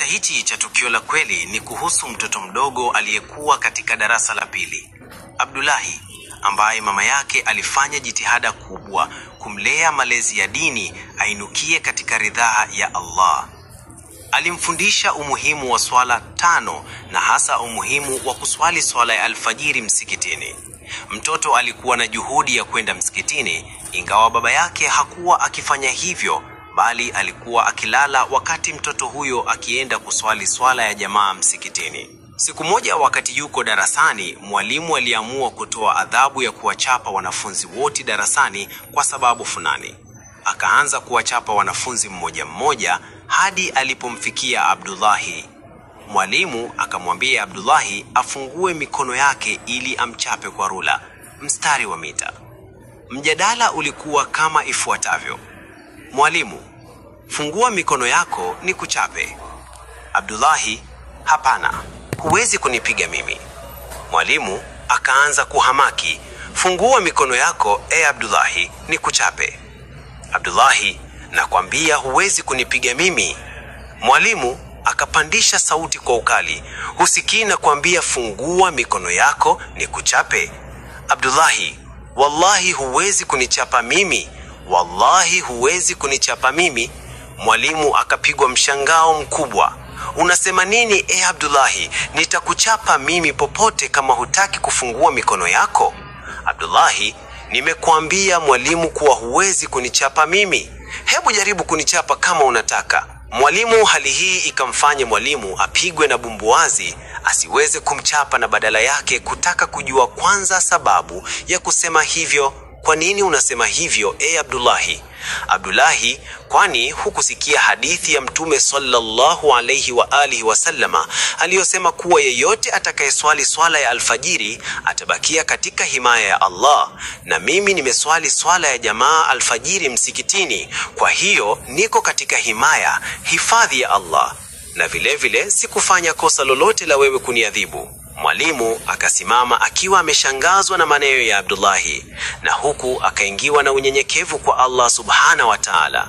Kisa hichi cha tukio la kweli ni kuhusu mtoto mdogo aliyekuwa katika darasa la pili. Abdullahi, ambaye mama yake alifanya jitihada kubwa kumlea malezi ya dini ainukie katika ridhaa ya Allah. Alimfundisha umuhimu wa swala 5 na hasa umuhimu wa kuswali swala ya alfajiri msikitini. Mtoto alikuwa na juhudi ya kwenda msikitini, ingawa baba yake hakuwa akifanya hivyo, bali alikuwa akilala wakati mtoto huyo akienda kuswali swala ya jamaa msikitini. Siku moja wakati yuko darasani, mwalimu aliamua kutoa adhabu ya kuwachapa wanafunzi wote darasani kwa sababu fulani. Akaanza kuwachapa wanafunzi mmoja mmoja hadi alipomfikia Abdullahi. Mwalimu akamwambia Abdullahi afungue mikono yake ili amchape kwa rula, mstari wa mita. Mjadala ulikuwa kama ifuatavyo: mwalimu, fungua mikono yako ni kuchape. Abdullahi, hapana, huwezi kunipiga mimi. Mwalimu akaanza kuhamaki, fungua mikono yako Abdullahi ni kuchape. Abdullahi, nakwambia huwezi kunipiga mimi. Mwalimu akapandisha sauti kwa ukali, husikii na kuambia fungua mikono yako ni kuchape. Abdullahi, wallahi huwezi kunichapa mimi. Wallahi huwezi kunichapa mimi. Mwalimu akapigwa mshangao mkubwa. Unasema nini Abdullahi? Nitakuchapa mimi popote kama hutaki kufungua mikono yako. Abdullahi, nimekuambia mwalimu kuwa huwezi kunichapa mimi. Hebu jaribu kunichapa kama unataka. Mwalimu, hali hii ikamfanya mwalimu apigwe na bumbuazi asiweze kumchapa, na badala yake kutaka kujua kwanza sababu ya kusema hivyo. Kwa nini unasema hivyo Abdullahi? Abdullahi, kwani hukusikia hadithi ya Mtume sallallahu alayhi wa alihi wasallama aliyosema kuwa yeyote atakayeswali swala ya alfajiri atabakia katika himaya ya Allah, na mimi nimeswali swala ya jamaa alfajiri msikitini, kwa hiyo niko katika hifadhi ya Allah, na vile vile sikufanya kosa lolote la wewe kuniadhibu. Mwalimu akasimama akiwa ameshangazwa na maneno ya Abdullahi, na huku akaingiwa na unyenyekevu kwa Allah subhana wa ta'ala.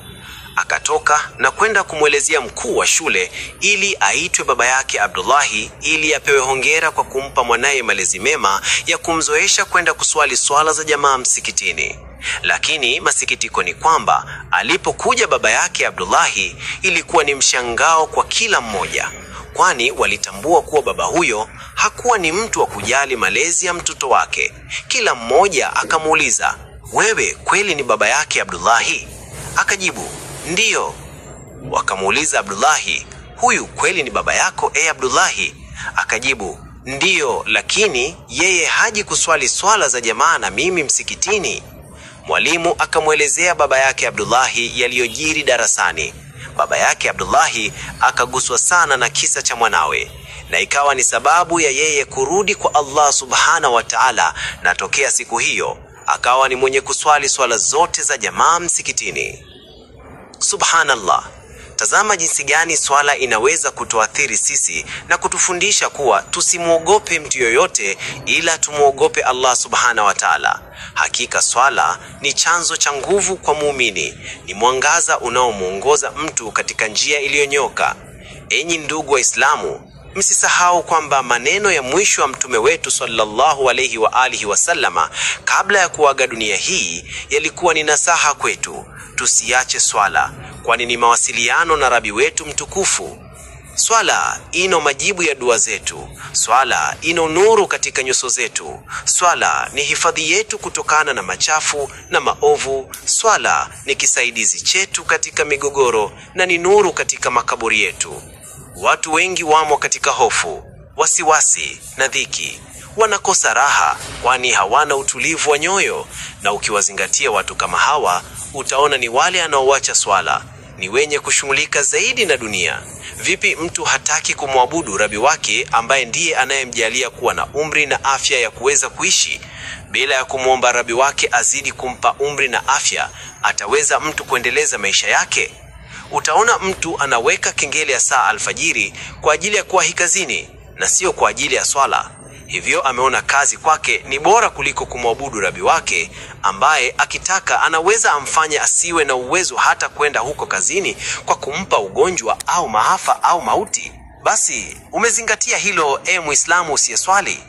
Akatoka na kwenda kumwelezea mkuu wa shule ili aitwe baba yake Abdullahi ili apewe hongera kwa kumpa mwanaye malezi mema ya kumzoesha kwenda kuswali swala za jamaa msikitini. Lakini masikitiko ni kwamba alipokuja baba yake Abdullahi ilikuwa ni mshangao kwa kila mmoja, kwani walitambua kuwa baba huyo hakuwa ni mtu wa kujali malezi ya mtoto wake. Kila mmoja akamuuliza, wewe kweli ni baba yake Abdullahi? Akajibu, ndiyo. Wakamuuliza Abdullahi, huyu kweli ni baba yako Abdullahi? Akajibu, ndiyo, lakini yeye haji kuswali swala za jamaa na mimi msikitini. Mwalimu akamwelezea baba yake Abdullahi yaliyojiri darasani. Baba yake Abdullahi akaguswa sana na kisa cha mwanawe, na ikawa ni sababu ya yeye kurudi kwa Allah subhana wa ta'ala, na tokea siku hiyo akawa ni mwenye kuswali swala zote za jamaa msikitini. Subhanallah, tazama jinsi gani swala inaweza kutuathiri sisi na kutufundisha kuwa tusimuogope mtu yoyote ila tumuogope Allah subhana wa ta'ala. Hakika swala ni chanzo cha nguvu kwa muumini, ni mwangaza unaomuongoza mtu katika njia iliyonyoka. Enyi ndugu Waislamu, msisahau kwamba maneno ya mwisho wa mtume wetu sallallahu alayhi wa alihi wasallama kabla ya kuaga dunia hii yalikuwa ni nasaha kwetu: tusiache swala, kwani ni mawasiliano na Rabi wetu mtukufu. Swala ino majibu ya dua zetu. Swala ino nuru katika nyuso zetu. Swala ni hifadhi yetu kutokana na machafu na maovu. Swala ni kisaidizi chetu katika migogoro na ni nuru katika makaburi yetu. Watu wengi wamo katika hofu, wasiwasi na dhiki. Wanakosa raha kwani hawana utulivu wa nyoyo, na ukiwazingatia watu kama hawa utaona ni wale anaoacha swala ni wenye kushughulika zaidi na dunia. Vipi mtu hataki kumwabudu Rabi wake ambaye ndiye anayemjalia kuwa na umri na afya ya kuweza kuishi? Bila ya kumwomba Rabi wake azidi kumpa umri na afya, ataweza mtu kuendeleza maisha yake? Utaona mtu anaweka kengele ya saa alfajiri kwa ajili ya kuwahi kazini na sio kwa ajili ya swala. Hivyo ameona kazi kwake ni bora kuliko kumwabudu Rabi wake, ambaye akitaka anaweza amfanye asiwe na uwezo hata kwenda huko kazini kwa kumpa ugonjwa au maafa au mauti. Basi umezingatia hilo, Muislamu usiyeswali?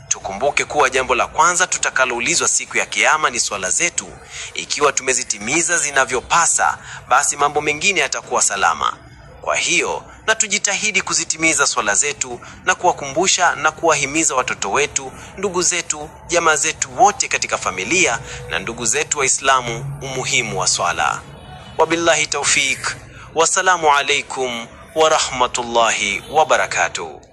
Tukumbuke kuwa jambo la kwanza tutakaloulizwa siku ya kiyama ni swala zetu. Ikiwa tumezitimiza zinavyopasa, basi mambo mengine yatakuwa salama. Kwa hiyo, na tujitahidi kuzitimiza swala zetu na kuwakumbusha na kuwahimiza watoto wetu, ndugu zetu, jamaa zetu wote katika familia na ndugu zetu Waislamu umuhimu wa swala. Wabillahi tawfik. Wassalamu alaikum wa rahmatullahi wa barakatuh.